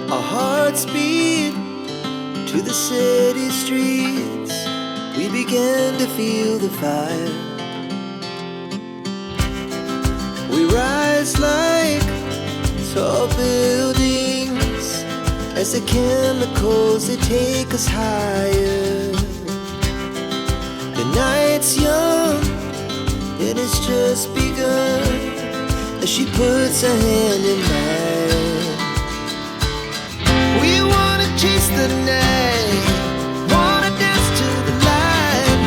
Our hearts beat to the city streets. We began to feel the fire. We rise like tall buildings as the chemicals, they take us higher. The night's young and it's just begun as she puts her hand in mine. We wanna chase the night, wanna dance to the light,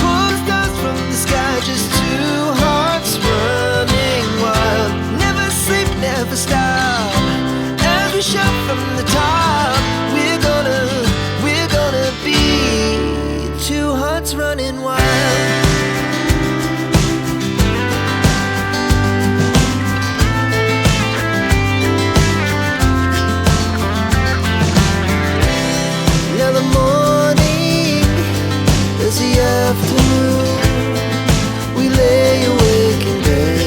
pull stars from the sky, just two hearts running wild. Never sleep, never stop, as we shout from the top. We're gonna be two hearts running wild. Now the morning is the afternoon. We lay awake in bed.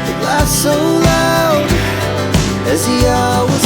The laughs so loud as the hours